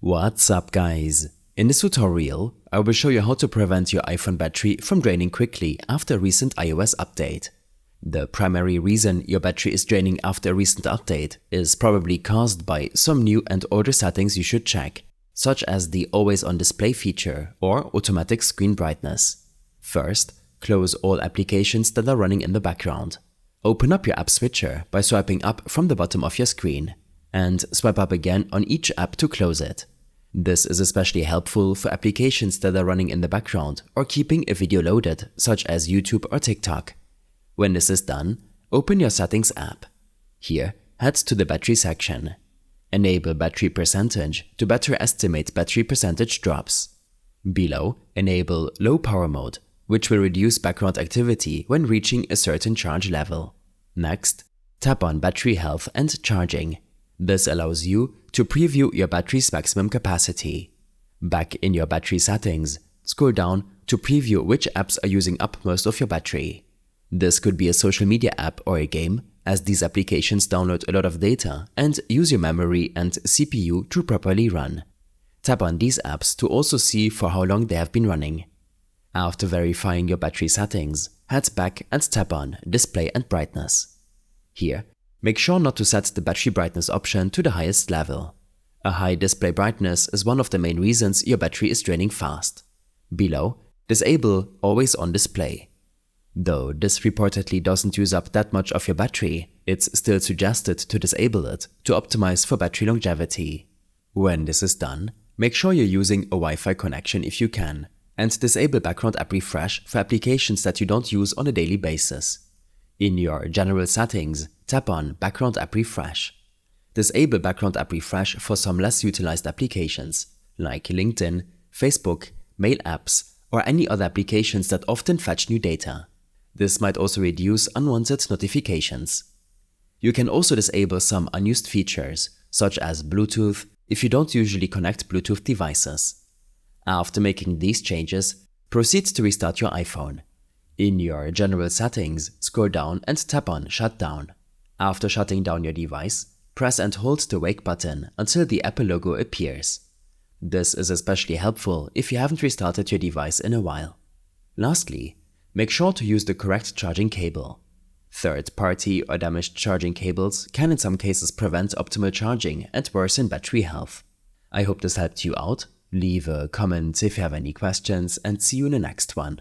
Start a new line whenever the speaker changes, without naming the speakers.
What's up guys? In this tutorial, I will show you how to prevent your iPhone battery from draining quickly after a recent iOS update. The primary reason your battery is draining after a recent update is probably caused by some new and older settings you should check, such as the Always On Display feature or automatic screen brightness. First, close all applications that are running in the background. Open up your app switcher by swiping up from the bottom of your screen, and swipe up again on each app to close it. This is especially helpful for applications that are running in the background or keeping a video loaded, such as YouTube or TikTok. When this is done, open your Settings app. Here, head to the Battery section. Enable Battery Percentage to better estimate battery percentage drops. Below, enable Low Power Mode, which will reduce background activity when reaching a certain charge level. Next, tap on Battery Health and Charging. This allows you to preview your battery's maximum capacity. Back in your battery settings, scroll down to preview which apps are using up most of your battery. This could be a social media app or a game, as these applications download a lot of data and use your memory and CPU to properly run. Tap on these apps to also see for how long they have been running. After verifying your battery settings, head back and tap on Display and Brightness. Here, make sure not to set the battery brightness option to the highest level. A high display brightness is one of the main reasons your battery is draining fast. Below, disable Always On Display. Though this reportedly doesn't use up that much of your battery, it's still suggested to disable it to optimize for battery longevity. When this is done, make sure you're using a Wi-Fi connection if you can, and disable background app refresh for applications that you don't use on a daily basis. In your General Settings, tap on Background App Refresh. Disable Background App Refresh for some less utilized applications, like LinkedIn, Facebook, mail apps, or any other applications that often fetch new data. This might also reduce unwanted notifications. You can also disable some unused features, such as Bluetooth, if you don't usually connect Bluetooth devices. After making these changes, proceed to restart your iPhone. In your General Settings, scroll down and tap on Shut Down. After shutting down your device, press and hold the Wake button until the Apple logo appears. This is especially helpful if you haven't restarted your device in a while. Lastly, make sure to use the correct charging cable. Third-party or damaged charging cables can in some cases prevent optimal charging and worsen battery health. I hope this helped you out. Leave a comment if you have any questions and see you in the next one.